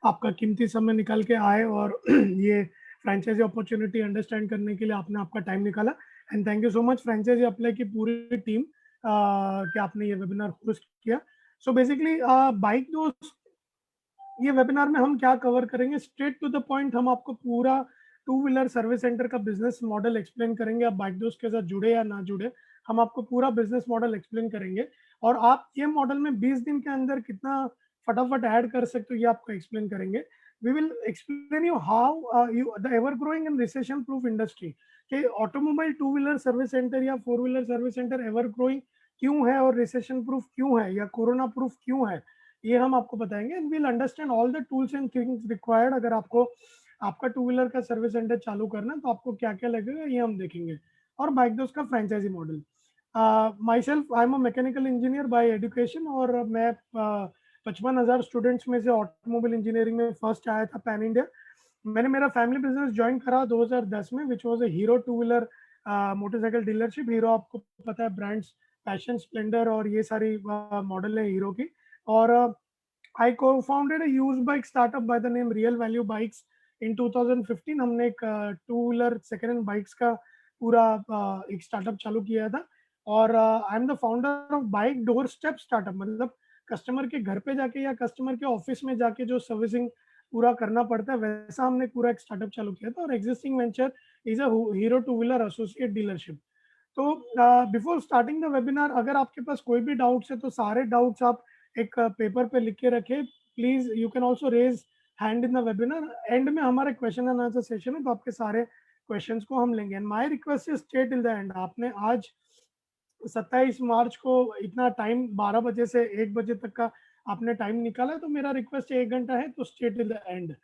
आपका कीमती समय निकाल के आए और ये फ्रेंचाइजी अपॉर्चुनिटी अंडरस्टैंड करने के लिए आपने आपका टाइम निकाला। And thank you so much franchisee apply की पूरी टीम कि आपने ये वेबिनार होस्ट किया। सो बेसिकली बाइक दोस्त, ये वेबिनार में हम क्या कवर करेंगे, स्ट्रेट टू द पॉइंट हम आपको पूरा टू व्हीलर सर्विस सेंटर का बिजनेस मॉडल एक्सप्लेन करेंगे। आप बाइक दोस्त के साथ जुड़े या ना जुड़े, हम आपको पूरा बिजनेस मॉडल एक्सप्लेन करेंगे और आप ये मॉडल में 20 दिन के अंदर कितना फटाफट ऐड कर सकते हो ये आपको एक्सप्लेन करेंगे। We will explain you how you the ever growing and recession proof industry कि automobile two wheeler service centre या four wheeler service centre ever growing क्यों है और रिसेशन प्रूफ क्यों है या कोरोना प्रूफ क्यों है, ये हम आपको बताएंगे। And we'll understand all the tools and things required. अगर आपको आपका टू व्हीलर का सर्विस सेंटर चालू करना है तो आपको क्या क्या लगेगा ये हम देखेंगे। और बाइक दोस्त का franchisee model, myself I am a mechanical engineer by education और मैं 55,000 स्टूडेंट्स में से ऑटोमोबाइल इंजीनियरिंग में फर्स्ट आया था पैन इंडिया। मैंने मेरा फैमिली बिजनेस ज्वाइन करा 2010 में, which was a hero two wheeler motorcycle dealership. Hero आपको पता है ब्रांड्स, पैशन, स्प्लेंडर और ये सारी मॉडल है हीरो की। और I co-founded a used bike startup by the name Real Value Bikes in 2015। हमने एक two wheeler second hand bikes का पूरा एक स्टार्टअप चालू किया था। और I am the founder of bike door step startup, मतलब कस्टमर के घर पे जाके या कस्टमर के ऑफिस में जाके जो सर्विसिंग पूरा करना पड़ता है वैसा हमने पूरा एक स्टार्टअप चालू किया था। और existing venture is a hero two wheeler associate dealership. तो बिफोर स्टार्टिंग द वेबिनार, अगर आपके पास कोई भी डाउट्स है तो सारे डाउट्स आप एक पेपर पे लिख के रखें please. You can also raise hand in the webinar. And में हमारे क्वेश्चन एंड आंसर सेशन है तो आपके सारे क्वेश्चंस को हम लेंगे। And my request is stay till the end. आपने आज 27 मार्च को इतना टाइम 12 बजे से 1 बजे तक का आपने टाइम निकाला है, तो मेरा रिक्वेस्ट 1 घंटा है, तो स्टे टिल द एंड।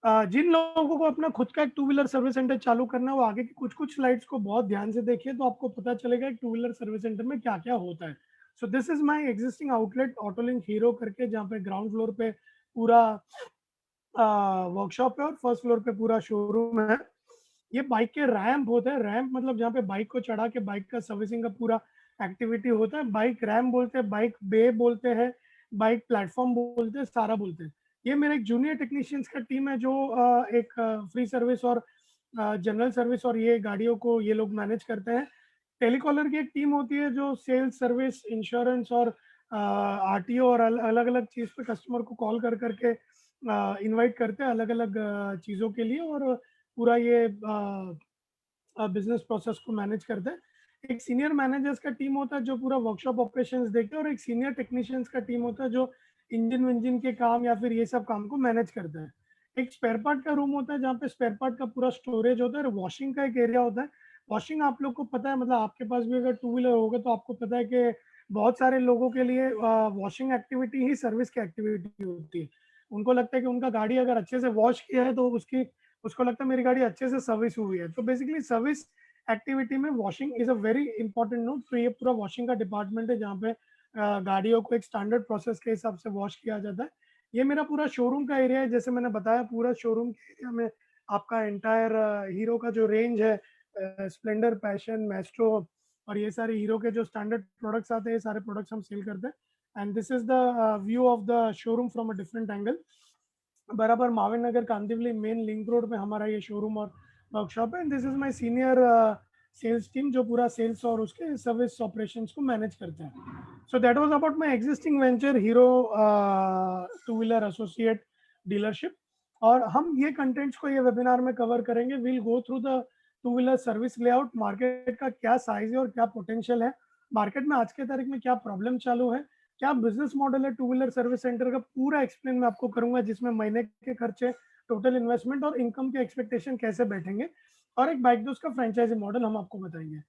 जिन लोगों को अपना खुद का एक टू व्हीलर सर्विस सेंटर चालू करना है वो आगे की कुछ कुछ स्लाइड्स को बहुत ध्यान से देखिए तो आपको पता चलेगा एक टू व्हीलर सर्विस सेंटर में क्या क्या होता है। So this is my existing outlet Autolink Hero करके, जहाँ पे ग्राउंड फ्लोर पे पूरा वर्कशॉप है और फर्स्ट फ्लोर पे पूरा शोरूम है। ये बाइक के रैम्प होते हैं। रैम्प मतलब जहाँ पे बाइक को चढ़ा के बाइक का सर्विसिंग का पूरा एक्टिविटी होता है। बाइक रैम्प बोलते हैं, बाइक बे बोलते हैं, बाइक प्लेटफॉर्म बोलते हैं, सारा बोलते हैं। ये मेरे एक जूनियर टेक्नीशियंस का टीम है जो एक फ्री सर्विस और जनरल सर्विस और ये गाड़ियों को ये लोग मैनेज करते हैं। टेलीकॉलर की एक टीम होती है जो सेल्स, सर्विस, इंश्योरेंस और आरटीओ और अलग अलग चीज़ पे कस्टमर को कॉल कर करके इनवाइट करते हैं अलग अलग चीज़ों के लिए और पूरा ये बिजनेस प्रोसेस को मैनेज करते हैं। एक सीनियर मैनेजर्स का टीम होता है जो पूरा वर्कशॉप ऑपरेशंस देखते हैं और एक सीनियर टेक्नीशियंस का टीम होता है जो इंजन विंजन के काम या फिर ये सब काम को मैनेज करता है। एक स्पेयर पार्ट का रूम होता है जहाँ पे स्पेयर पार्ट का पूरा स्टोरेज होता है और वॉशिंग का एक एरिया होता है। वॉशिंग आप लोग को पता है, मतलब आपके पास भी अगर टू व्हीलर होगा तो आपको पता है कि बहुत सारे लोगों के लिए वॉशिंग एक्टिविटी ही सर्विस की एक्टिविटी होती है। उनको लगता है कि उनका गाड़ी अगर अच्छे से वॉश किया है तो उसको लगता है मेरी गाड़ी अच्छे से सर्विस हुई है। तो बेसिकली सर्विस एक्टिविटी में washing is a very important note. तो ये पूरा वॉशिंग का डिपार्टमेंट है जहाँ पे गाड़ियों को एक स्टैंडर्ड प्रोसेस के हिसाब से वॉश किया जाता है। ये मेरा पूरा शोरूम का एरिया है। जैसे मैंने बताया पूरा शोरूम के एरिया में आपका एंटायर हीरो का जो रेंज है, स्प्लेंडर, पैशन, मैस्ट्रो और ये सारे हीरो के जो स्टैंडर्ड प्रोडक्ट्स आते हैं ये सारे प्रोडक्ट्स हम सेल करते हैं। And this is the view of the showroom from a different angle. बराबर Mahavir Nagar Kandivali main link road पे हमारा ये शोरूम और वर्कशॉप है। This is my senior sales team जो पूरा सेल्स और उसके सर्विस ऑपरेशंस को मैनेज करते हैं। So that was about my existing venture hero two wheeler associate dealership. और हम ये कंटेंट्स को ये वेबिनार में कवर करेंगे। We'll go through the two wheeler service layout, market का क्या साइज है और क्या पोटेंशियल है, मार्केट में आज के तारीख में क्या प्रॉब्लम चालू है, क्या बिजनेस मॉडल है टू व्हीलर सर्विस सेंटर का, पूरा एक्सप्लेन मैं आपको करूंगा जिसमें महीने के खर्चे, टोटल इन्वेस्टमेंट और इनकम के एक्सपेक्टेशन कैसे बैठेंगे और एक बाइक दोस्त का फ्रेंचाइजी मॉडल हम आपको बताएंगे।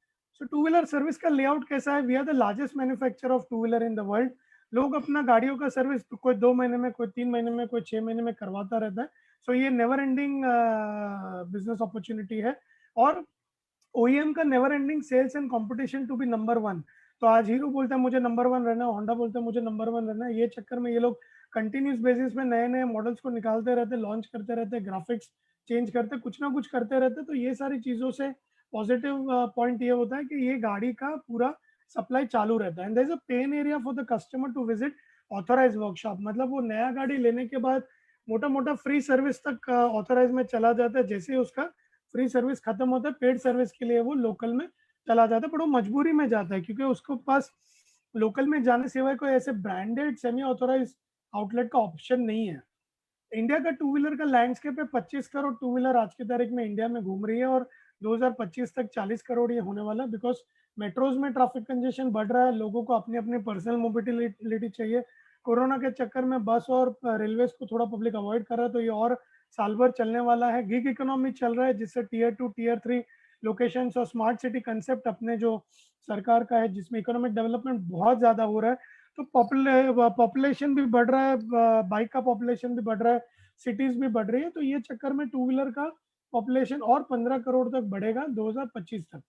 सो टू व्हीलर सर्विस का लेआउट कैसा है? We are the largest manufacturer of two wheeler in the world. लोग अपना गाड़ियों का सर्विस कोई 2 महीने में, कोई 3 महीने में, कोई 6 महीने में करवाता रहता है। सो ये नेवर एंडिंग बिजनेस अपॉर्चुनिटी है और ओईएम का never ending sales and competition to be number one. तो आज हीरो बोलता है मुझे नंबर वन रहना है, होंडा बोलता है मुझे नंबर वन रहना है। ये चक्कर में ये लोग कंटिन्यूस बेसिस पे नए नए मॉडल्स को निकालते रहते, लॉन्च करते रहते, ग्राफिक्स चेंज करते, कुछ ना कुछ करते रहते। तो ये सारी चीज़ों से पॉजिटिव पॉइंट ये होता है कि ये गाड़ी का पूरा सप्लाई चालू रहता है। And there is a pain area for the customer to visit authorised workshop. मतलब वो नया गाड़ी लेने के बाद मोटा मोटा फ्री सर्विस तक ऑथराइज में चला जाता है। जैसे ही उसका फ्री सर्विस खत्म होता है, पेड सर्विस के लिए वो लोकल में चला जाता है, पर वो मजबूरी में जाता है क्योंकि उसके पास लोकल में जाने सिवाय कोई ऐसे ब्रांडेड सेमी ऑथोराइज आउटलेट का ऑप्शन नहीं है। इंडिया का टू व्हीलर का लैंडस्केप है, 25 करोड़ टू व्हीलर आज की तारीख में इंडिया में घूम रही है, और 2025 तक 40 करोड़ ये होने वाला है, बिकॉज मेट्रोज में ट्रैफिक कंजेशन बढ़ रहा है, लोगों को अपनी अपनी पर्सनल मोबिलिटी चाहिए। कोरोना के चक्कर में बस और रेलवे को थोड़ा पब्लिक अवॉइड कर रहा है, तो ये और साल भर चलने वाला है। गिग इकोनॉमी चल रहा है, जिससे टीयर 2 टीयर 3 लोकेशंस और स्मार्ट सिटी कंसेप्ट अपने जो सरकार का है, जिसमें इकोनॉमिक डेवलपमेंट बहुत ज्यादा हो रहा है, तो पॉपुलेशन भी बढ़ रहा है, बाइक का पॉपुलेशन भी बढ़ रहा है, सिटीज भी बढ़ रही है, तो ये चक्कर में टू व्हीलर का पॉपुलेशन और 15 करोड़ तक बढ़ेगा 2025 तक।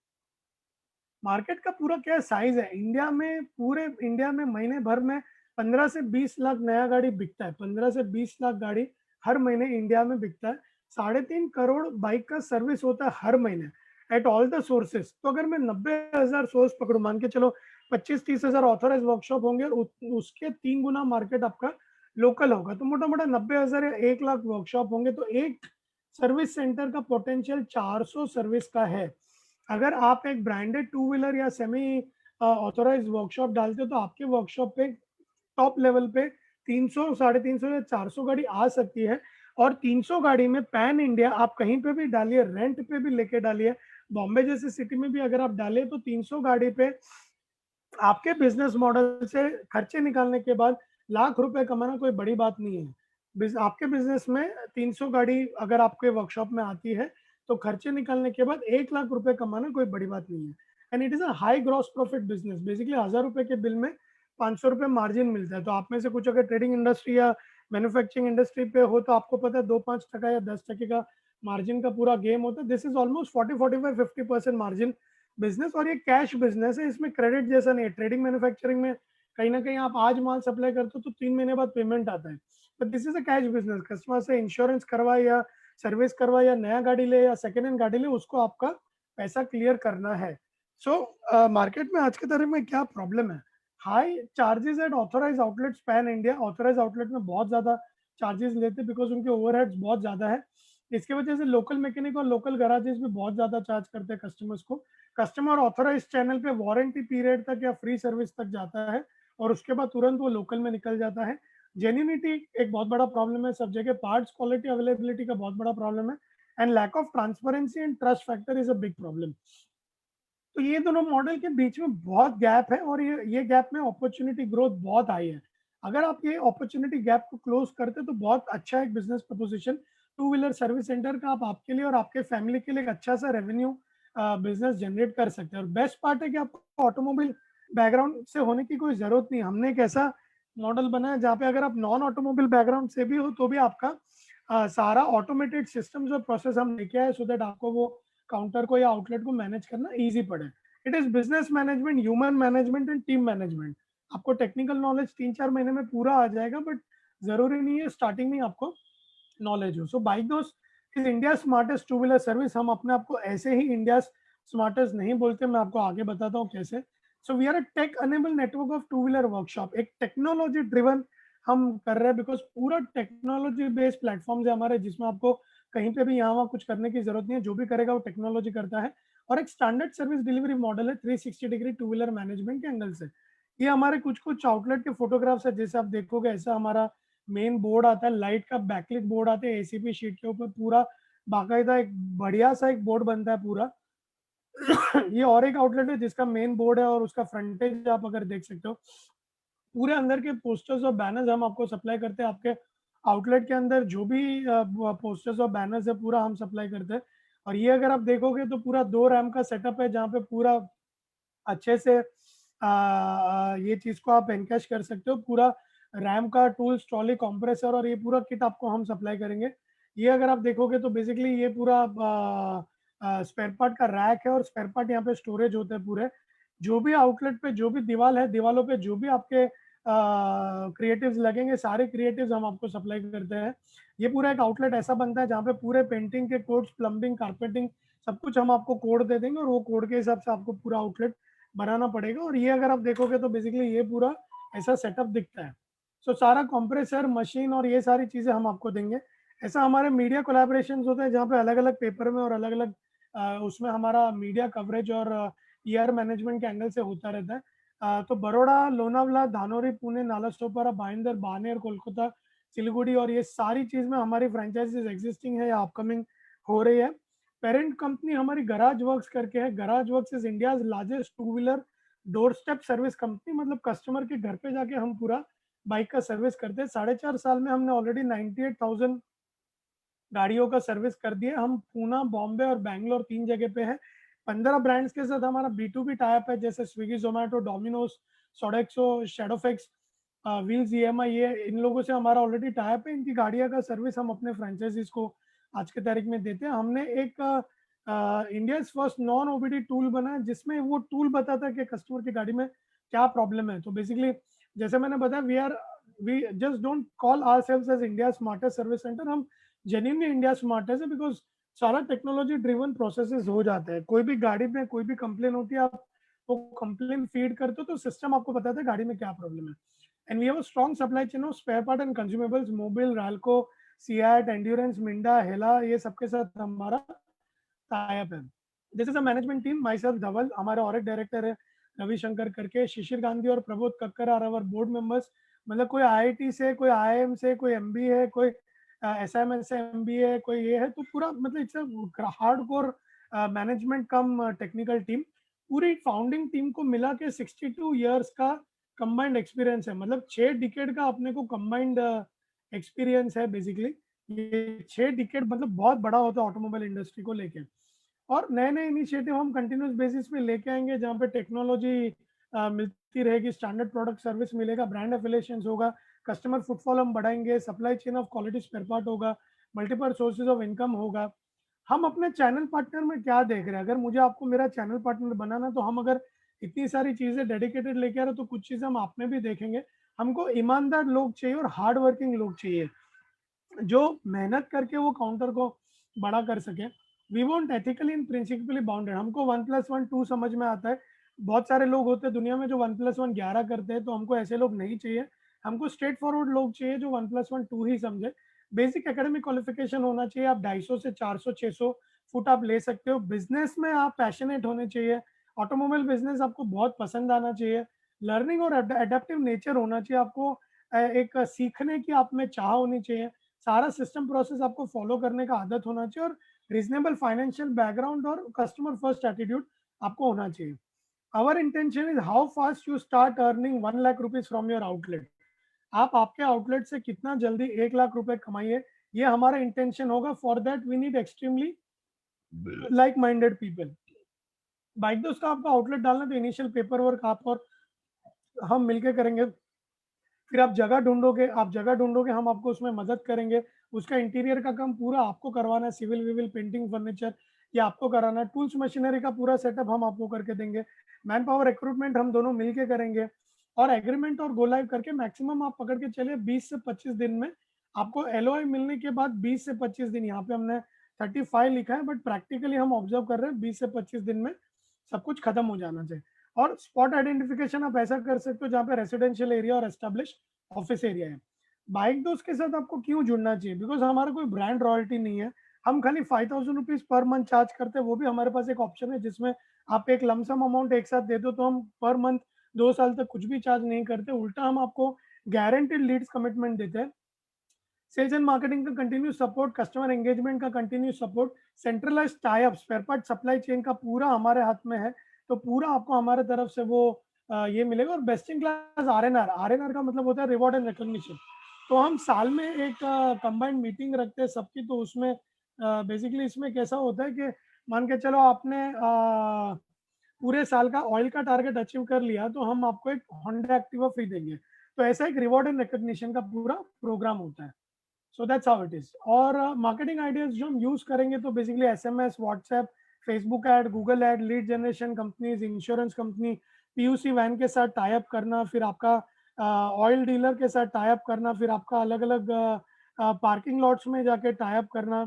मार्केट का पूरा क्या साइज है इंडिया में, पूरे इंडिया में महीने भर में 15 से 20 लाख नया गाड़ी बिकता है। 15 से 20 लाख गाड़ी हर महीने इंडिया में बिकता है। 3.5 करोड़ बाइक का सर्विस होता है हर महीने एट ऑल द सोर्सेस। तो अगर मैं 90,000 सोर्स पकड़ू, मान के चलो 25-30 हजार ऑथोराइज वर्कशॉप होंगे, और उसके 3 गुना मार्केट आपका लोकल होगा, तो मोटा मोटा 90,000 या 1 लाख वर्कशॉप होंगे, तो एक सर्विस सेंटर का पोटेंशियल 400 सर्विस का है। अगर आप एक ब्रांडेड टू व्हीलर या सेमी ऑथोराइज वर्कशॉप डालते हो, तो आपके वर्कशॉप पे टॉप लेवल पे 300, 350 या 400 गाड़ी आ सकती है। और 300 गाड़ी में पैन इंडिया आप कहीं पे भी डालिए, रेंट पे भी लेके डालिए, बॉम्बे जैसे सिटी में भी अगर आप डालिए, तो 300 गाड़ी पे आपके बिजनेस मॉडल से खर्चे निकालने के बाद लाख रुपए कमाना कोई बड़ी बात नहीं है। आपके बिजनेस में 300 गाड़ी अगर आपके वर्कशॉप में आती है, तो खर्चे निकालने के बाद 1 लाख रुपए कमाना कोई बड़ी बात नहीं है। And it is a high gross profit business. Basically 1000 रुपए के बिल में 500 रुपए मार्जिन मिलता है। तो आप में से कुछ अगर ट्रेडिंग इंडस्ट्री या मैन्युफैक्चरिंग इंडस्ट्री पे हो, तो आपको पता है 2-5% या 10% का मार्जिन का पूरा गेम होता है। This is almost 40-45-50% margin business, और ये कैश बिजनेस है, इसमें क्रेडिट जैसा नहीं है। ट्रेडिंग मैन्युफैक्चरिंग में कहीं ना कहीं आप आज माल सप्लाई करते हो तो 3 महीने बाद पेमेंट आता है, but this is a cash business. Customer से इंश्योरेंस करवाए या सर्विस करवाए या नया गाड़ी ले या सेकेंड हैंड गाड़ी ले, उसको आपका पैसा क्लियर करना है। सो मार्केट में आज के तारीख में क्या प्रॉब्लम है? High charges at authorised outlets pan India. Authorised outlet में बहुत ज्यादा चार्जेस लेते हैं, बिकॉज उनके ओवरहेड्स बहुत ज्यादा है। इसकी वजह से लोकल मैकेनिक और लोकल गराजेस भी बहुत ज्यादा चार्ज करते हैं कस्टमर्स को। कस्टमर ऑथोराइज चैनल पे वारंटी पीरियड तक या फ्री सर्विस तक जाता है, और उसके बाद तुरंत वो लोकल में निकल जाता है। जेन्यूनिटी एक बहुत बड़ा प्रॉब्लम है सब जगह। पार्ट्स क्वालिटी अवेलेबिलिटी का बहुत बड़ा प्रॉब्लम है, and lack of transparency and trust factor is a big problem. तो ये दोनों मॉडल के बीच में बहुत गैप है, और ये गैप में अपॉर्चुनिटी ग्रोथ बहुत हाई है। अगर आप ये अपॉर्चुनिटी गैप को क्लोज करते, तो बहुत अच्छा एक business preposition to wheeler service centre का आप आपके लिए और आपके फैमिली के लिए एक अच्छा सा रेवेन्यू बिजनेस जनरेट कर सकते हैं। और बेस्ट पार्ट है कि आपको ऑटोमोबाइल बैकग्राउंड से होने की कोई जरूरत नहीं। हमने एक ऐसा मॉडल बनाया जहाँ पे अगर आप नॉन ऑटोमोबाइल बैकग्राउंड से भी हो, तो भी आपका सारा ऑटोमेटेड सिस्टम्स और प्रोसेस हम लेके आए, सो दैट आपको वो काउंटर को या आउटलेट को मैनेज करना इजी पड़े। It is business management, human management and team management. आपको टेक्निकल नॉलेज 3-4 महीने में पूरा आ जाएगा, बट जरूरी नहीं है स्टार्टिंग में आपको नॉलेज हो। सो बाइक दोस्त is India smartest to wheeler service. हम अपने आपको ऐसे ही इंडिया स्मार्टेस्ट नहीं बोलते, मैं आपको आगे बताता हूँ कैसे। So we are a tech enabled network of two wheeler workshop. एक टेक्नोलॉजी ड्रिवन हम कर रहे हैं, बिकॉज पूरा टेक्नोलॉजी बेस्ड प्लेटफॉर्म है हमारे, जिसमें आपको कहीं पे भी यहाँ वहाँ कुछ करने की जरूरत नहीं है। जो भी करेगा वो टेक्नोलॉजी करता है, और एक स्टैंडर्ड सर्विस डिलीवरी मॉडल है 360 डिग्री टू व्हीलर मैनेजमेंट के एंगल से। ये हमारे कुछ कुछ आउटलेट के फोटोग्राफ्स है, जैसे आप देखोगे ऐसा हमारा मेन बोर्ड आता है, लाइट का बैकलिट बोर्ड आता है एसीपी शीट के ऊपर, पूरा बाकायदा एक बढ़िया सा एक बोर्ड बनता है पूरा। ये और एक आउटलेट है जिसका मेन बोर्ड है, और उसका फ्रंटेज आप अगर देख सकते हो, पूरे अंदर के पोस्टर्स और बैनर्स हम आपको सप्लाई करते हैं। आपके आउटलेट के अंदर जो भी पोस्टर्स और बैनर्स है, पूरा हम सप्लाई करते हैं। और ये अगर आप देखोगे तो पूरा 2 रैम का सेटअप है, जहाँ पे पूरा अच्छे से ये चीज को आप एनकैश कर सकते हो। पूरा रैम का टूल्स, ट्रॉली, कंप्रेसर और ये पूरा किट आपको हम सप्लाई करेंगे। ये अगर आप देखोगे तो बेसिकली ये पूरा स्पेयर पार्ट का रैक है, और स्पेयर पार्ट यहाँ पे स्टोरेज होते हैं पूरे। जो भी आउटलेट पे जो भी दीवार है, दीवालों पे जो भी आपके क्रिएटिव्स लगेंगे, सारे क्रिएटिव्स हम आपको सप्लाई करते हैं। ये पूरा एक आउटलेट ऐसा बनता है जहाँ पे पूरे पेंटिंग के कोड्स, प्लम्बिंग, कारपेटिंग, सब कुछ हम आपको कोड दे देंगे, और वो कोड के हिसाब से आपको पूरा आउटलेट बनाना पड़ेगा। और ये अगर आप देखोगे तो बेसिकली ये पूरा ऐसा सेटअप दिखता है। सो सारा कंप्रेसर, मशीन और ये सारी चीज़ें हम आपको देंगे। ऐसा हमारे मीडिया कोलैबोरेशंस होते हैं जहाँ पे अलग-अलग पेपर में और अलग-अलग उसमें हमारा मीडिया कवरेज और ईआर मैनेजमेंट के एंगल से होता रहता है। तो बड़ौदा, लोनावला, धानोरी, पुणे, नालासोपारा, भाईंदर, बानेर, कोलकाता, सिलीगुड़ी और ये सारी चीज़ में हमारी फ्रेंचाइजीज एग्जिस्टिंग है या अपकमिंग हो रही है। पेरेंट कंपनी हमारी गराज वर्क्स करके है। Garage works is India's largest two wheeler door step service company, मतलब कस्टमर के घर पे जाके हम पूरा बाइक का सर्विस करते हैं। 4.5 साल में हमने ऑलरेडी 98,000 गाड़ियों का सर्विस कर दिया। हम पूना, बॉम्बे और बैंगलोर 3 जगह पे हैं। 15 ब्रांड्स के साथ हमारा B2B टाइप है, जैसे Swiggy, Zomato, Domino's, Sodexo, Shadowfax, Wheels EMI, ये इन लोगों से हमारा ऑलरेडी टाइप है। इनकी गाड़ियों का सर्विस हम अपने फ्रेंचाइजीज को आज के तारीख में देते हैं। हमने एक India's first non OBD tool बनाया जिसमें वो टूल बताता है कि कस्टमर की गाड़ी में क्या प्रॉब्लम है। तो बेसिकली जैसे मैंने बताया, we just don't call ourselves as India smartest service centre. हम जेन्युइनली इंडिया स्मार्टेस्ट है बिकॉज सारा टेक्नोलॉजी ड्रिवन प्रोसेसेस हो जाते हैं। कोई भी गाड़ी में कोई भी कंप्लेन होती है, आप वो कंप्लेन फीड करते हो तो सिस्टम आपको बताता है गाड़ी में क्या प्रॉब्लम है। And we have a strong supply chain of spare part and consumables, Mobil, Ralco, CEAT, Endurance, Minda, Hella, ये सबके साथ हमारा टाइप है। This is a management team, myself Dhaval, हमारे और एक डायरेक्टर है रविशंकर करके, शिशिर गांधी और Prabodh Kakkar are our board members. मतलब कोई आईआईटी से, कोई आईआईएम से, कोई एमबीए है, कोई एसएमएस से एमबीए है, कोई ये है, तो पूरा मतलब it's a hardcore management come technical team. पूरी फाउंडिंग टीम को मिला के 62 ईयर्स का कंबाइंड एक्सपीरियंस है। मतलब 6 डिकेड का अपने को कंबाइंड एक्सपीरियंस है बेसिकली। ये 6 डिकेड मतलब बहुत बड़ा होता है ऑटोमोबाइल इंडस्ट्री को लेके। और नए-नए इनिशिएटिव हम कंटिन्यूअस बेसिस पे लेके आएँगे जहाँ पे टेक्नोलॉजी मिलती रहेगी, स्टैंडर्ड प्रोडक्ट सर्विस मिलेगा, ब्रांड एफिलिएशंस होगा, कस्टमर फुटफॉल हम बढ़ाएँगे, supply chain of quality spare part होगा, मल्टीपल सोर्सेज ऑफ इनकम होगा। हम अपने चैनल पार्टनर में क्या देख रहे हैं? अगर मुझे आपको मेरा चैनल पार्टनर बनाना है, तो हम अगर इतनी सारी चीज़ें डेडिकेटेड लेके आ रहे हैं, तो कुछ चीज़ें हम आप में भी देखेंगे। हमको ईमानदार लोग चाहिए और हार्ड वर्किंग लोग चाहिए। जो मेहनत करके वो काउंटर को बड़ा कर सके। We want ethically and principally bounded. हमको 1+1 2 समझ में आता है। बहुत सारे लोग होते हैं दुनिया में जो 1+1 11 करते हैं, तो हमको ऐसे लोग नहीं चाहिए। हमको स्ट्रेट फॉरवर्ड लोग चाहिए जो 1+1 2 ही समझे। बेसिक एकेडमिक क्वालिफिकेशन होना चाहिए। आप 250 से 400 600 फुट आप ले सकते हो। बिजनेस में आप पैशनेट होने चाहिए। ऑटोमोबाइल बिजनेस आपको बहुत पसंद आना चाहिए। लर्निंग और एडेप्टिव नेचर होना चाहिए। आपको एक सीखने की आप में चाह होनी चाहिए। सारा सिस्टम प्रोसेस आपको फॉलो करने का आदत होना चाहिए और रीजनेबल फाइनेंशियल बैकग्राउंड और कस्टमर फर्स्ट एटीट्यूड आपको होना चाहिए। Our intention is how fast you start earning 1 lakh rupees from your outlet. आप आपके आउटलेट से कितना जल्दी 1 लाख रुपए कमाइए, ये हमारा इंटेंशन होगा। For that we need extremely like minded people. Bike दोस्त का आपका आउटलेट डालना तो इनिशियल पेपर वर्क आप और हम मिलकर करेंगे। फिर आप जगह ढूँढोगे, हम आपको उसमें मदद करेंगे। उसका इंटीरियर का काम पूरा आपको करवाना है, सिविल-विविल, पेंटिंग, फर्नीचर ये आपको कराना है। टूल्स मशीनरी का पूरा सेटअप हम आपको करके देंगे। मैन पावर रिक्रूटमेंट हम दोनों मिल के करेंगे और एग्रीमेंट और गो लाइव करके मैक्सिमम आप पकड़ के चलिए 20 से 25 दिन में आपको एलओआई मिलने के बाद 20 से 25 दिन, यहाँ पे हमने 35 लिखा है बट प्रैक्टिकली हम ऑब्जर्व कर रहे हैं 20 से 25 दिन में सब कुछ खत्म हो जाना चाहिए। और स्पॉट आइडेंटिफिकेशन आप ऐसा कर सकते हो जहाँ पे रेसिडेंशियल एरिया और एस्टेब्लिश ऑफिस एरिया है। बाइक दोस्त के साथ आपको क्यों जुड़ना चाहिए? बिकॉज़ हमारा कोई ब्रांड रॉयल्टी नहीं है। हम खाली 5000 रुपीज़ पर मंथ चार्ज करते हैं, वो भी हमारे पास एक ऑप्शन है जिसमें आप एक लमसम अमाउंट एक साथ दे दो तो हम पर मंथ 2 साल तक कुछ भी चार्ज नहीं करते। उल्टा हम आपको गारंटीड लीड्स कमिटमेंट देते हैं। सेल्स एंड मार्केटिंग का कंटिन्यू सपोर्ट, कस्टमर एंगेजमेंट का continue support, centralised tie up, spare part supply chain का पूरा हमारे हाथ में है। तो पूरा आपको हमारे तरफ से वो ये मिलेगा। और best in class RNR, RNR का मतलब होता है रिवॉर्ड एंड रिकॉग्निशन। तो हम साल में एक कंबाइंड मीटिंग रखते हैं सबकी। तो उसमें बेसिकली इसमें कैसा होता है कि मान के चलो आपने पूरे साल का ऑयल का टारगेट अचीव कर लिया तो हम आपको एक होंडा एक्टिवा फ्री देंगे। तो ऐसा एक रिवॉर्ड एंड रिकॉग्निशन का पूरा प्रोग्राम होता है। So that's how it is. और मार्केटिंग आइडियाज जो हम यूज करेंगे तो basically SMS, WhatsApp, Facebook ad, Google ad, lead generation companies, insurance company, PUC van के साथ टाई अप करना, फिर आपका ऑयल डीलर के साथ टाई अप करना, फिर आपका अलग अलग पार्किंग लॉट्स में जाके टाई अप करना।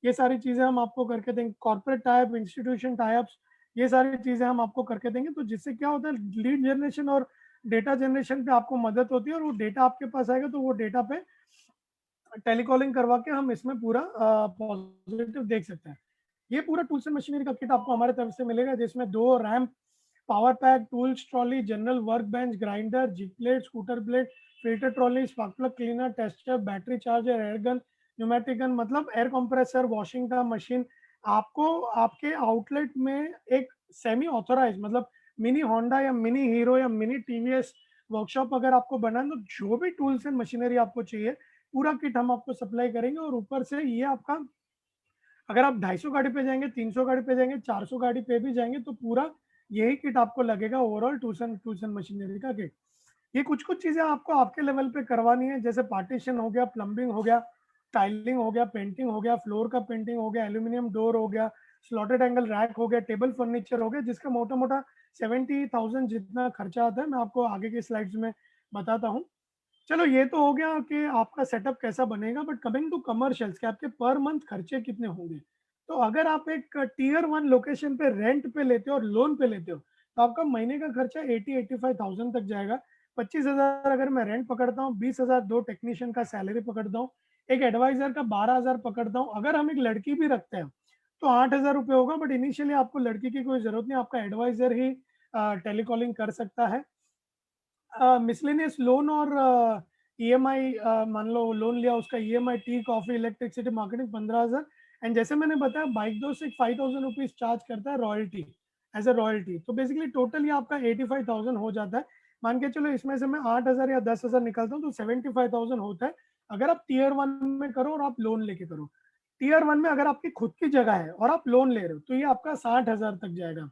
ये सारी चीजें हम आपको करके देंगे। Corporate tie up, institution tie ups, ये सारी चीजें हम आपको करके देंगे। तो जिससे क्या होता है, लीड जनरेशन और डेटा जनरेशन पे आपको मदद होती है, और वो डेटा आपके पास आएगा तो वो डेटा पे टेलीकॉलिंग करवा के हम इसमें पूरा पॉजिटिव देख सकते हैं। ये पूरा टूल्स एंड मशीनरी का किट आपको हमारे तरफ से मिलेगा, जिसमें 2 ramp, power pack, tools trolley, general work bench, grinder, jig plate, scooter plate, filter trolley, spark plug cleaner, tester, battery charger, air gun, pneumatic gun, मतलब एयर कंप्रेसर, वॉशिंग का machine. आपको आपके आउटलेट में एक सेमी ऑथोराइज, मतलब mini Honda या mini Hero या mini TVS workshop अगर आपको बनाना, तो जो भी टूल्स एंड मशीनरी आपको चाहिए, पूरा किट हम आपको सप्लाई करेंगे। और ऊपर से ये आपका, अगर आप 250 गाड़ी पे जाएंगे, 300 गाड़ी पे जाएंगे, 400 गाड़ी पे भी जाएंगे, तो पूरा यही किट आपको लगेगा, ओवरऑल टूल्स एंड मशीनरी का किट। ये कुछ कुछ चीजें आपको आपके लेवल पे करवानी है, जैसे पार्टीशन हो गया, प्लम्बिंग हो गया, टाइलिंग हो गया, पेंटिंग हो गया, फ्लोर का पेंटिंग हो गया, एल्यूमिनियम डोर हो गया, स्लॉटेड एंगल रैक हो गया, टेबल फर्नीचर हो गया, जिसका मोटा मोटा 70,000 जितना खर्चा आता है, मैं आपको आगे की स्लाइड्स में बताता हूँ। चलो ये तो हो गया कि आपका सेटअप कैसा बनेगा, बट कमिंग टू कमर्शियल्स, कि आपके पर मंथ खर्चे कितने होंगे। तो अगर आप एक टीयर 1 लोकेशन पे रेंट पे लेते हो और लोन पे लेते हो, तो आपका महीने का खर्चा 80-85,000 तक जाएगा। 25,000 अगर मैं रेंट पकड़ता हूँ, 20,000 दो टेक्नीशियन का सैलरी पकड़ता हूँ, एक एडवाइजर का 12,000 पकड़ता हूँ। अगर हम एक लड़की भी रखते हैं तो 8,000 रुपये होगा, बट इनिशियली आपको लड़की की कोई जरूरत नहीं, आपका एडवाइजर ही टेलीकॉलिंग कर सकता है। मिसलेनियस लोन और ईएमआई, मान लो लोन लिया, उसका EMI, T, coffee, electricity, marketing 15,000। And जैसे मैंने बताया, बाइक दोस्त एक 5,000 रुपीज चार्ज करता है रॉयल्टी, एज ए रॉयल्टी। तो बेसिकली टोटल ये आपका 85,000 हो जाता है। मान के चलो इसमें से मैं 8,000 या 10,000 निकालता हूँ, तो 75,000 होता है, अगर आप टीयर 1 में करो और आप लोन लेके करो। टीयर 1 में अगर आपकी खुद की जगह है और आप लोन ले रहे हो, तो ये आपका 60,000 तक जाएगा।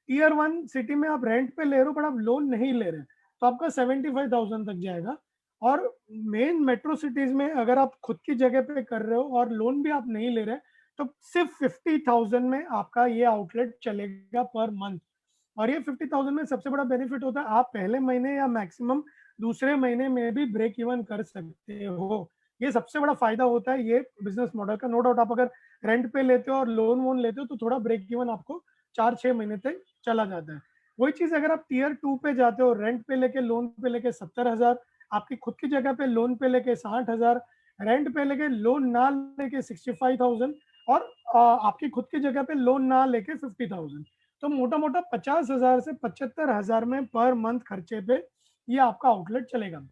टीयर 1 सिटी में आप रेंट पे ले रहे हो बट आप लोन नहीं ले रहे, तो आपका 75,000 तक जाएगा। और मेन मेट्रो सिटीज में अगर आप खुद की जगह पे कर रहे हो और लोन भी आप नहीं ले रहे, तो सिर्फ 50,000 में आपका ये आउटलेट चलेगा पर मंथ। और ये 50,000 में सबसे बड़ा बेनिफिट होता है, आप पहले महीने या मैक्सिमम दूसरे महीने में भी ब्रेक इवन कर सकते हो। ये सबसे बड़ा फायदा होता है ये बिजनेस मॉडल का। नो डाउट आप अगर रेंट पे लेते हो और लोन वोन लेते हो, तो थोड़ा ब्रेक इवन आपको 4-6 महीने तक चला जाता है। वही चीज अगर आप टीयर 2 पे जाते हो, रेंट पे लेके लोन पे लेके 70,000, आपकी खुद की जगह पे लोन पे लेके 60,000, रेंट पे लेके लोन ना लेके 65,000, और आपकी खुद की जगह पे लोन ना लेके 50,000, तो मोटा मोटा 50,000 से 75,000 में पर मंथ खर्चे पे ये आपका आउटलेट चलेगा।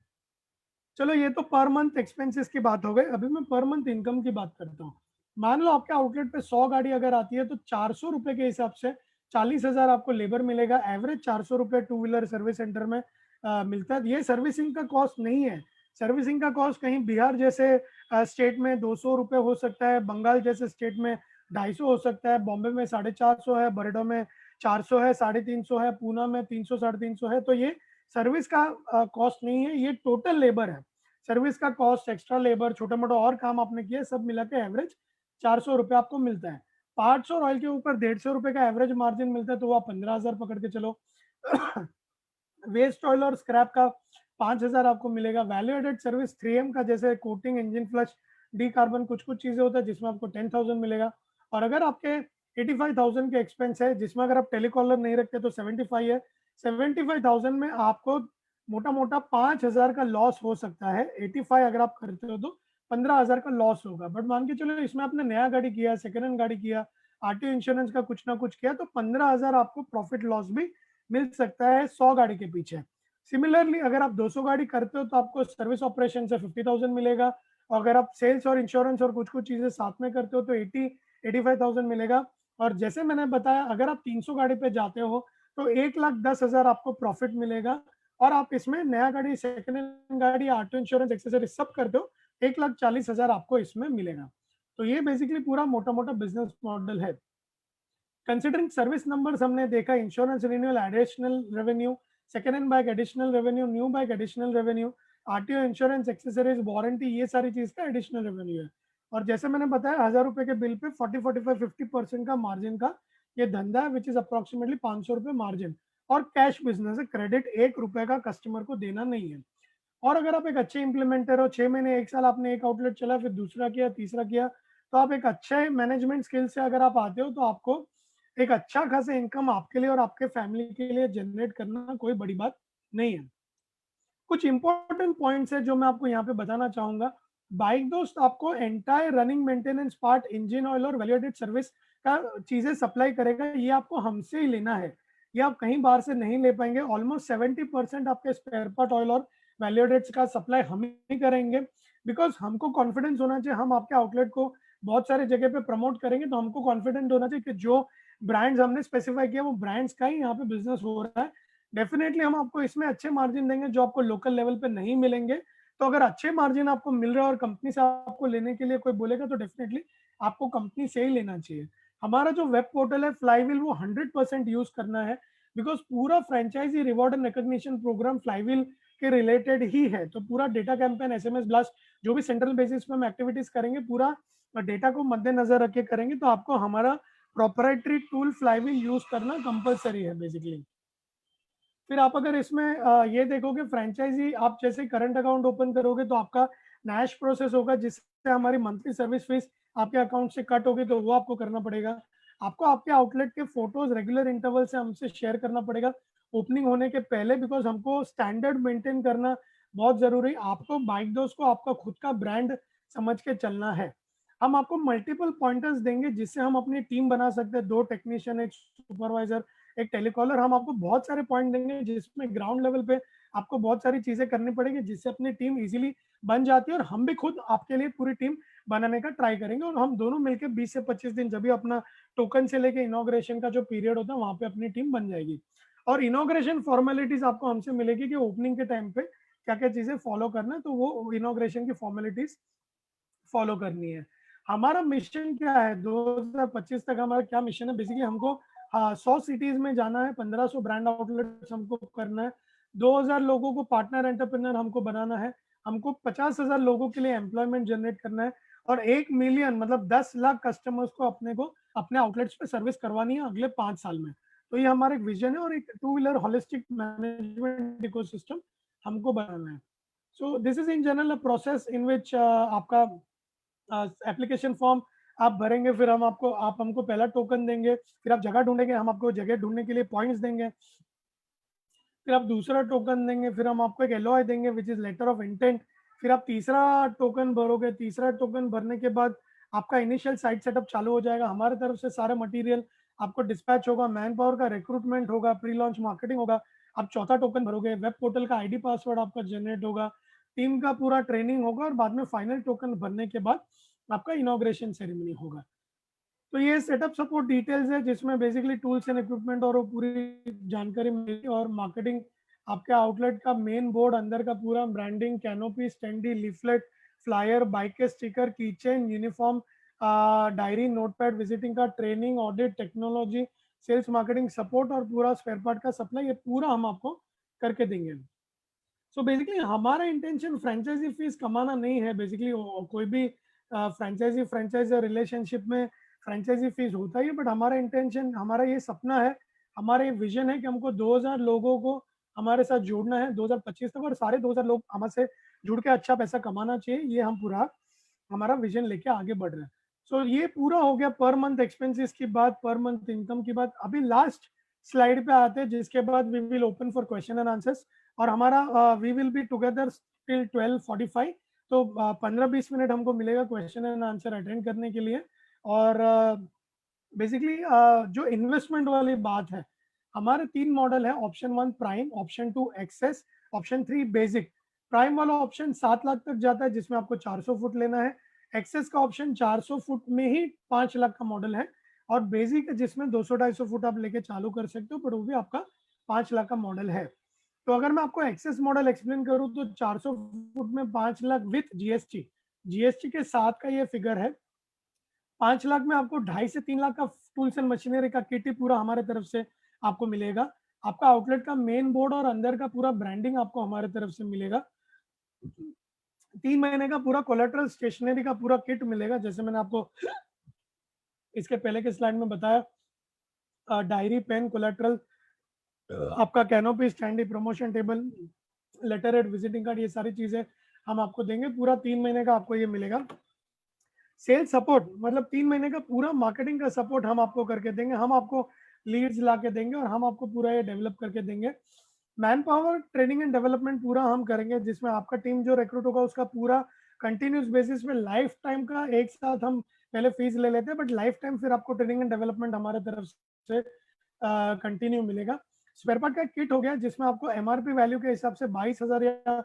चलो ये तो पर मंथ एक्सपेंसेस की बात हो गई, अभी मैं पर मंथ इनकम की बात करता हूँ। मान लो आपके आउटलेट पे 100 गाड़ी अगर आती है, तो 400 रुपए के हिसाब से 40,000 आपको लेबर मिलेगा। एवरेज 400 रुपए टू व्हीलर सर्विस सेंटर में मिलता है। ये सर्विसिंग का कॉस्ट नहीं है। सर्विसिंग का कॉस्ट कहीं बिहार जैसे स्टेट में 200 रुपए हो सकता है, बंगाल जैसे स्टेट में 250 हो सकता है, बॉम्बे में 450 है, बड़ौदा में 400 है, 350 है, पूना में 300 350 है। तो ये सर्विस का कॉस्ट नहीं है, ये टोटल लेबर है। सर्विस का कॉस्ट, एक्स्ट्रा लेबर, छोटा मोटा और काम आपने किया, सब मिला के एवरेज 400 रुपये आपको मिलता है। पार्ट्स और ऑयल के ऊपर 150 रुपये का एवरेज मार्जिन मिलता है, तो वो आप 15,000 पकड़ के चलो। वेस्ट ऑयल और स्क्रैप का 5,000 आपको मिलेगा। वैल्यू एडेड सर्विस 3M का, जैसे coating, engine flush, D carbon, कुछ कुछ चीजें होता है, जिसमें आपको 10,000 मिलेगा। और अगर आपके 85,000 के एक्सपेंस है, जिसमें अगर आप टेलीकॉलर नहीं रखते तो 75 है, 75,000 में आपको मोटा मोटा 5,000 का लॉस हो सकता है। 85 अगर आप करते हो तो 15,000 का लॉस होगा। बट मान के चलो इसमें आपने नया गाड़ी किया, सेकेंड हैंड गाड़ी किया, आरटीओ इंश्योरेंस का कुछ ना कुछ किया, तो 15,000 आपको प्रॉफिट लॉस भी मिल सकता है 100 गाड़ी के पीछे। सिमिलरली अगर आप 200 गाड़ी करते हो, तो आपको सर्विस ऑपरेशन से 50,000 मिलेगा। और अगर आप सेल्स और इंश्योरेंस और कुछ कुछ चीजें साथ में करते हो, तो 85,000 मिलेगा। और जैसे मैंने बताया, अगर आप 300 गाड़ी पे जाते हो, तो 1,10,000 आपको प्रॉफिट मिलेगा। और आप इसमें नया गाड़ी, सेकंड हैंड गाड़ी, ऑटो इंश्योरेंस, एक्सेसरीज सब करते हो, 1,40,000 आपको इसमें मिलेगा। तो ये बेसिकली पूरा मोटा मोटा बिजनेस मॉडल है। कंसिडरिंग सर्विस नंबर्स हमने देखा, insurance renewal additional revenue, second hand bike additional revenue, new bike additional revenue, RTO insurance, accessories, warranty, ये सारी चीज का एडिशनल रेवेन्यू है। और जैसे मैंने बताया, 1,000 रुपए के बिल पे 40-45-50% का मार्जिन का ये धंधा है, विच इज अप्रोक्सीमेटली 500 रुपए मार्जिन। और कैश बिजनेस है, क्रेडिट 1 रुपए का कस्टमर को देना नहीं है। और अगर आप एक अच्छे इंप्लीमेंटर हो, 6 महीने 1 साल आपने एक आउटलेट चला, फिर दूसरा किया, तीसरा किया, तो आप एक अच्छे मैनेजमेंट स्किल से अगर आप आते हो, तो आपको एक अच्छा खासा इनकम आपके लिए और आपके फैमिली के लिए जनरेट करना कोई बड़ी बात नहीं है। कुछ इंपॉर्टेंट पॉइंट्स है जो मैं आपको यहाँ पे बताना चाहूंगा। बाइक दोस्त आपको entire running maintenance part, engine oil और वैल्यूएडेड सर्विस का चीजें सप्लाई करेगा। ये आपको हमसे ही लेना है, ये आप कहीं बाहर से नहीं ले पाएंगे। ऑलमोस्ट 70% आपके स्पेयर पार्ट ऑयल और वैल्यूएडेड का सप्लाई हम ही करेंगे, बिकॉज हमको कॉन्फिडेंस होना चाहिए। हम आपके आउटलेट को बहुत सारे जगह पे प्रमोट करेंगे, तो हमको कॉन्फिडेंट होना चाहिए कि जो ब्रांड्स हमने स्पेसिफाई किया वो ब्रांड्स का ही यहाँ पे बिजनेस हो रहा है। डेफिनेटली हम आपको इसमें अच्छे मार्जिन देंगे जो आपको लोकल लेवल पे नहीं मिलेंगे। तो अगर अच्छे मार्जिन आपको मिल रहा है और कंपनी से आपको लेने के लिए कोई बोलेगा, तो डेफिनेटली आपको कंपनी से ही लेना चाहिए। हमारा जो वेब पोर्टल है फ्लाईव्हील, वो 100% यूज करना है, बिकॉज पूरा franchisee reward and recognition programme flywheel के रिलेटेड ही है। तो पूरा डेटा कैंपेन, एसएमएस ब्लास्ट, जो भी सेंट्रल बेसिस पे हम एक्टिविटीज करेंगे, पूरा डेटा को मद्देनजर रख के करेंगे। तो आपको हमारा प्रोप्राइटरी टूल फ्लाईव्हील यूज करना कंपलसरी है बेसिकली। फिर आप अगर इसमें ये देखोगे, फ्रेंचाइजी आप जैसे करंट अकाउंट ओपन करोगे तो आपका नैश प्रोसेस होगा, जिससे हमारी मंथली सर्विस फीस आपके अकाउंट से कट होगी, तो वो आपको करना पड़ेगा। आपको आपके आउटलेट के फोटोज रेगुलर इंटरवल से हमसे शेयर करना पड़ेगा ओपनिंग होने के पहले, बिकॉज हमको स्टैंडर्ड मेंटेन करना बहुत जरूरी। आपको बाइक दोस्त को आपका खुद का ब्रांड समझ के चलना है। हम आपको मल्टीपल पॉइंटर्स देंगे जिससे हम अपनी टीम बना सकते हैं, 2 टेक्नीशियन, एक सुपरवाइजर, एक टेलीकॉलर। हम आपको बहुत सारे पॉइंट देंगे जिसमें ग्राउंड लेवल पे आपको बहुत सारी चीजें करनी पड़ेगी, जिससे अपनी टीम इजीली बन जाती है। और हम भी खुद आपके लिए पूरी टीम बनाने का ट्राई करेंगे, और हम दोनों मिलकर 20 से 25 दिन, जब भी अपना टोकन से लेके इनॉग्रेशन का जो पीरियड होता है, वहां पे अपनी टीम बन जाएगी। और इनॉग्रेशन फॉर्मेलिटीज आपको हमसे मिलेगी कि ओपनिंग के टाइम पे क्या क्या चीजें फॉलो करना है, तो वो इनॉग्रेशन की फॉर्मेलिटीज फॉलो करनी है। हमारा मिशन क्या है 2025 तक, हमारा क्या मिशन है बेसिकली, हमको 100 सिटीज में जाना है, 1500 ब्रांड आउटलेट्स हमको करना है, 2000 लोगों को पार्टनर एंटरप्रेन्योर हमको बनाना है, हमको 50,000 लोगों के लिए एम्प्लॉयमेंट जनरेट करना है, और 1 मिलियन मतलब 10 लाख कस्टमर्स को अपने आउटलेट्स पे सर्विस करवानी है अगले 5 साल में। तो ये हमारा एक विजन है, और एक 2 व्हीलर होलिस्टिक मैनेजमेंट इकोसिस्टम हमको बनाना है। So this is in general a process in which आपका एप्लीकेशन फॉर्म आप भरेंगे, फिर आप हमको पहला टोकन देंगे, फिर आप जगह ढूंढेंगे, हम आपको जगह ढूंढने के लिए पॉइंट्स देंगे, फिर आप दूसरा टोकन देंगे, फिर हम आपको एक एलओआई देंगे which is letter of intent. फिर आप तीसरा टोकन भरोगे, तीसरा टोकन भरने के बाद आपका इनिशियल साइट सेटअप चालू हो जाएगा। हमारे तरफ से सारा मटेरियल आपको डिस्पैच होगा, मैन पावर का रिक्रूटमेंट होगा, प्री लॉन्च मार्केटिंग होगा। आप चौथा टोकन भरोगे, वेब पोर्टल का आईडी पासवर्ड आपका जनरेट होगा, टीम का पूरा ट्रेनिंग होगा, और बाद में फाइनल टोकन भरने के बाद आपका इनॉग्रेशन सेरेमनी होगा। तो ये सेटअप सपोर्ट डिटेल्स है, जिसमें बेसिकली टूल्स एंड इक्विपमेंट और वो पूरी जानकारी मिलेगी, और मार्केटिंग, आपके आउटलेट का मेन बोर्ड, अंदर का पूरा branding, canopy, standee, leaflet, flyer, bike के sticker, keychain, uniform, diary, notepad, visiting का training, audit, technology, sales, marketing support, और पूरा स्पेयर पार्ट का सप्लाई, ये पूरा हम आपको करके देंगे। सो बेसिकली हमारा इंटेंशन फ्रेंचाइजी फीस कमाना नहीं है। बेसिकली कोई भी फ्रेंचाइजी रिलेशनशिप में फ्रेंचाइजी फीस होता ही है, बट हमारा इंटेंशन, हमारा ये सपना है, हमारा ये विजन है कि हमको 2000 लोगों को हमारे साथ जोड़ना है 2025 तक, और सारे 2000 लोग हमारे जुड़ के अच्छा पैसा कमाना चाहिए। ये हम पूरा हमारा विजन लेके आगे बढ़ रहे हैं। सो ये पूरा हो गया पर मंथ एक्सपेंसेस की बात, पर मंथ इनकम की बात। अभी लास्ट स्लाइड पे आते हैं, जिसके बाद we will open for question and answers, और हमारा we will be together till 12:45। तो 15-20 मिनट हमको मिलेगा क्वेश्चन एंड आंसर अटेंड करने के लिए। और बेसिकली जो इन्वेस्टमेंट वाली बात है, हमारे 3 मॉडल है, option 1 prime, option 2 access, option 3 basic. Prime वाला ऑप्शन 7 लाख तक जाता है, जिसमें आपको 400 फुट लेना है। एक्सेस का ऑप्शन 400 फुट में ही 5 लाख का मॉडल है, और बेसिक जिसमें 200-250 फुट आप लेके चालू कर सकते हो, बट वो भी आपका 5 लाख का मॉडल है। तो अगर मैं आपको एक्सेस मॉडल एक्सप्लेन करूं, तो 400 फुट में 5 लाख विथ जीएसटी, जीएसटी के साथ का ये फिगर है। 5 लाख में आपको 2.5 से 3 लाख का टूल्स एंड मशीनरी का किट ही पूरा हमारे तरफ से आपको मिलेगा। आपका आउटलेट का मेन बोर्ड और अंदर का पूरा ब्रांडिंग आपको हमारे तरफ से मिलेगा। 3 महीने का पूरा कोलेट्रल स्टेशनरी का पूरा किट मिलेगा, जैसे मैंने आपको इसके पहले के स्लाइड में बताया। डायरी, पेन, कोलेट्रल, आपका canopy, standee, promotion table, letter head, visiting card, ये सारी चीजें हम आपको देंगे। पूरा 3 महीने का आपको ये मिलेगा। सेल्स सपोर्ट मतलब 3 महीने का पूरा मार्केटिंग का सपोर्ट हम आपको करके देंगे। हम आपको लीड्स ला के देंगे, और हम आपको पूरा ये डेवलप करके देंगे। Man power training and development पूरा हम करेंगे, जिसमें आपका टीम जो रिक्रूट होगा उसका पूरा कंटिन्यूस बेसिस पे लाइफ टाइम का एक साथ हम पहले फीस ले लेते हैं, बट लाइफ टाइम फिर आपको ट्रेनिंग एंड डेवलपमेंट हमारे तरफ से कंटिन्यू मिलेगा। स्पेयर पार्ट का किट हो गया, जिसमें आपको एमआरपी वैल्यू के हिसाब से 22,000 या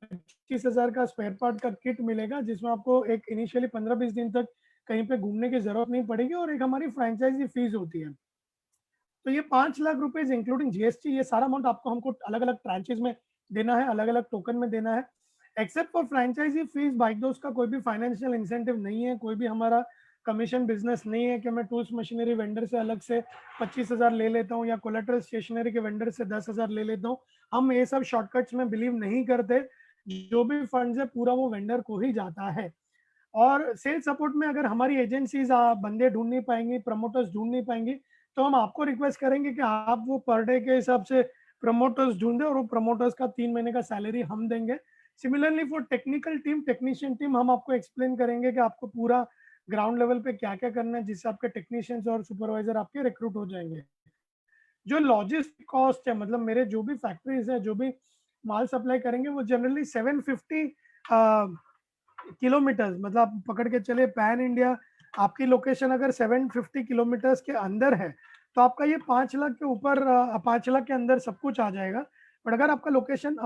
25,000 का स्पेयर पार्ट का किट मिलेगा, जिसमें आपको एक इनिशियली 15-20 दिन तक कहीं पे घूमने की जरूरत नहीं पड़ेगी, और एक हमारी फ्रेंचाइजी फीस होती है। तो ये 5 लाख रुपीज इंक्लूडिंग जीएसटी, ये सारा अमाउंट आपको हमको अलग अलग ट्रांचेज में देना है, अलग अलग टोकन में देना है। Except for franchisee fees, bike दोस्त का कोई भी फाइनेंशियल इंसेंटिव नहीं है, कोई भी हमारा कमीशन बिजनेस नहीं है कि मैं टूल्स मशीनरी वेंडर से अलग से 25,000 ले लेता हूँ या कोलेट्रल स्टेशनरी के वेंडर से 10,000 ले लेता हूँ। हम ये सब शॉर्टकट्स में बिलीव नहीं करते, जो भी फंड्स है पूरा वो वेंडर को ही जाता है। और सेल्स सपोर्ट में अगर हमारी एजेंसीज बंदे ढूंढ नहीं पाएंगी, प्रमोटर्स ढूंढ नहीं पाएंगी, तो हम आपको रिक्वेस्ट करेंगे कि आप वो पर डे के हिसाब से प्रमोटर्स ढूंढे, और वो प्रमोटर्स का 3 महीने का सैलरी हम देंगे। Similarly for technical team, technician team, हम आपको एक्सप्लेन करेंगे कि आपको पूरा ग्राउंड लेवल पे क्या क्या करना है, जिससे आपके टेक्नीशियंस और सुपरवाइजर आपके रिक्रूट हो जाएंगे। जो लॉजिस्टिक कॉस्ट है, मतलब मेरे जो भी फैक्ट्रीज है, जो भी माल सप्लाई करेंगे, वो जनरली 750 किलोमीटर्स, मतलब आप पकड़ के चले पैन इंडिया, आपकी लोकेशन अगर 750 किलोमीटर्स के अंदर है तो आपका ये 5 लाख के ऊपर 5 लाख के अंदर सब कुछ आ जाएगा। बट अगर आपका लोकेशन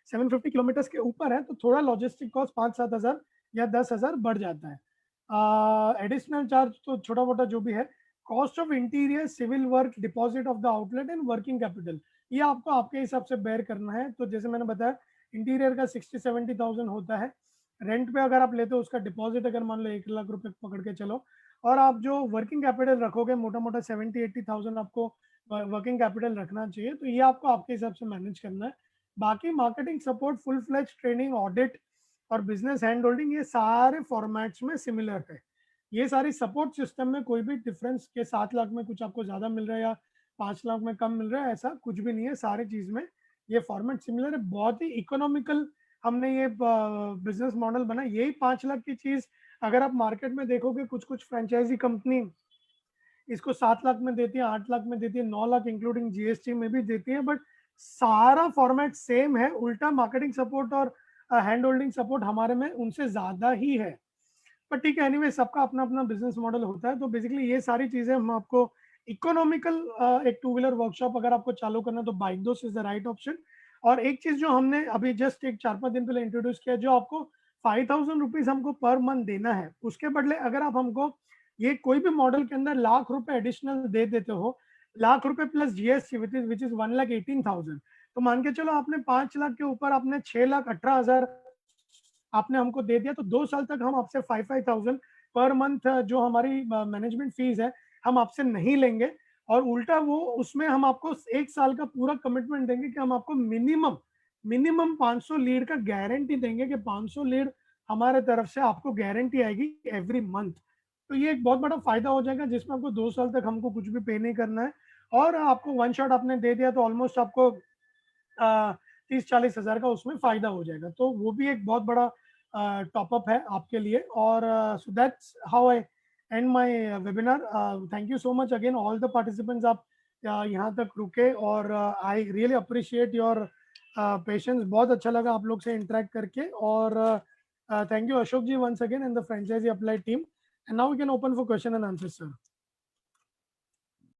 750 किलोमीटर्स के ऊपर है तो थोड़ा लॉजिस्टिक कॉस्ट 5-7 हज़ार या 10,000 बढ़ जाता है। एडिशनल चार्ज तो छोटा मोटा जो भी है, cost of interior, civil work, deposit of the outlet and working capital, ये आपको आपके हिसाब से बेयर करना है। तो जैसे मैंने बताया, इंटीरियर का 60-70,000 होता है। रेंट पे अगर आप लेते हो, उसका डिपॉजिट अगर मान लो 1 लाख रुपए पकड़ के चलो, और आप जो वर्किंग कैपिटल रखोगे मोटा मोटा 70-80,000 आपको वर्किंग कैपिटल रखना चाहिए। तो ये आपको आपके हिसाब से मैनेज करना है। बाकी marketing support, full fledge training, audit और बिजनेस हैंड होल्डिंग, ये सारे फॉर्मेट्स में सिमिलर है। ये सारी सपोर्ट सिस्टम में कोई भी डिफरेंस के 7 लाख में कुछ आपको ज्यादा मिल रहा है या 5 लाख में कम मिल रहा है, ऐसा कुछ भी नहीं है। सारी चीज में ये फॉर्मेट सिमिलर है, बहुत ही इकोनॉमिकल हमने ये बिजनेस मॉडल बना। यही 5 लाख की चीज अगर आप मार्केट में देखोगे, कुछ कुछ फ्रेंचाइजी कंपनी इसको 7 लाख में देती है, 8 लाख में देती है, 9 लाख इंक्लूडिंग जीएसटी में भी देती है, बट सारा फॉर्मेट सेम है। उल्टा मार्केटिंग सपोर्ट और हैंड होल्डिंग सपोर्ट हमारे में उनसे ज्यादा ही है। पर ठीक है, एनीवे सबका अपना अपना बिजनेस मॉडल होता है। तो बेसिकली ये सारी चीजें हम आपको इकोनॉमिकल, एक टू व्हीलर वर्कशॉप अगर आपको चालू करना है तो बाइक दोस्त इज द राइट ऑप्शन। और एक चीज जो हमने अभी जस्ट एक 4-5 दिन पहले इंट्रोड्यूस किया, जो आपको 5,000 रुपीज हमको पर मंथ देना है, उसके बदले अगर आप हमको ये कोई भी मॉडल के अंदर लाख रुपए एडिशनल दे देते हो, लाख रुपए प्लस जीएसटी विच इज 1,18,000, तो मान के चलो आपने 5 लाख के ऊपर आपने 6,18,000 आपने हमको दे दिया, तो 2 साल तक हम आपसे 5,000 पर मंथ जो हमारी मैनेजमेंट फीस है हम आपसे नहीं लेंगे। और उल्टा वो उसमें हम आपको 1 साल का पूरा कमिटमेंट देंगे कि हम आपको मिनिमम मिनिमम 500 लीड का गारंटी देंगे कि 500 लीड हमारे तरफ से आपको गारंटी आएगी एवरी मंथ। तो ये एक बहुत बड़ा फायदा हो जाएगा, जिसमें आपको 2 साल तक हमको कुछ भी पे नहीं करना है, और आपको वन शॉट आपने दे दिया तो ऑलमोस्ट आपको 30-40 हज़ार का उसमें फायदा हो जाएगा। तो वो भी एक बहुत बड़ा टॉपअप है आपके लिए। और so that's how I end my webinar. Thank you so much again all the participants, आप यहाँ तक रुके, और I really appreciate your patience. बहुत अच्छा लगा आप लोग से इंटरेक्ट करके। और thank you Ashok ji once again and the franchisee apply team. And now we can open for question and answer sir.